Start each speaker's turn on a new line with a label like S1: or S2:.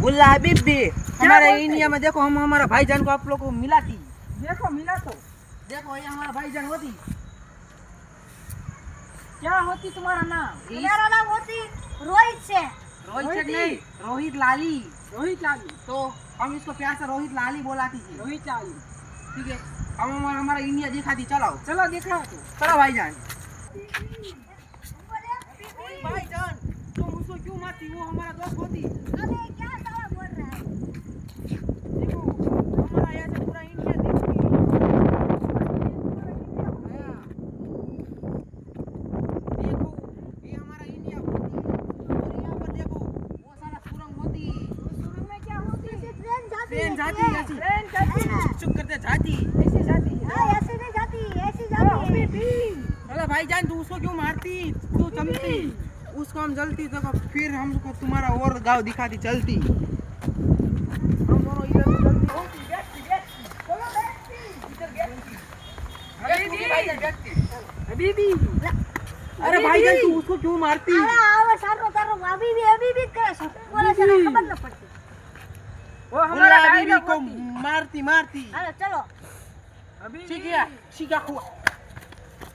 S1: गुल्ला हबीबी, हमारे इंडिया में देखो, हम हमारा भाईजान को आप लोग को मिला थी।
S2: देखो मिला तो
S1: देखो ये हमारा भाईजान होती।
S2: क्या होती तुम्हारा नाम?
S3: मेरा नाम होती रोहित से।
S1: रोहित शेख नहीं, रोहित लाली।
S2: रोहित लाली।
S1: तो हम इसको प्यार से रोहित लाली बोलाती थी।
S2: रोहित लाली।
S1: ठीक है, हम हमारा इंडिया दिखाती। चलो
S2: चलो दिखाओ तो।
S1: चलो भाईजान। भाईजान तुम उसको क्यों मारती? वो हमारा दोस्त होती।
S3: अबे क्या साला बोल रहा है?
S1: देखो हमारा यहाँ से पूरा इंडिया दिखती। देखो ये हमारा इंडिया होती। और यहाँ पर देखो वो सारा सुरंग होती।
S2: सुरंग में क्या होती?
S3: ऐसे ट्रेन जाती
S1: ट्रेन
S3: है,
S1: जाती है ऐसी।
S2: ट्रेन जाती है।
S1: चुक चुक करते जाती।
S2: ऐसे जाती है।
S3: हाँ, ऐसे नहीं जाती, ऐसे जाती है।
S1: अरे भाईजान तू उसको क्यों मारती? तू चलती, उसको हम जलती तो फिर हमको तुम्हारा और गांव दिखाती चलती। हम दोनों इधर से जलती।
S2: चलो बैठती। इधर बैठती।
S1: बैठती भाईजान, बैठती।
S2: हबीबी।
S1: अरे भाईजान तू उसको क्यों मारती?
S3: अरे आओ सारो तारो अभी भी करे सब बोले जरा खबर न पड़ती।
S2: वो हमारा
S1: गुल्ला
S2: डायलॉग
S1: हबीबी को
S2: होती।
S1: मारती मारती।
S3: अरे चलो
S2: हबीबी।
S1: ठीक है, सीखा हुआ।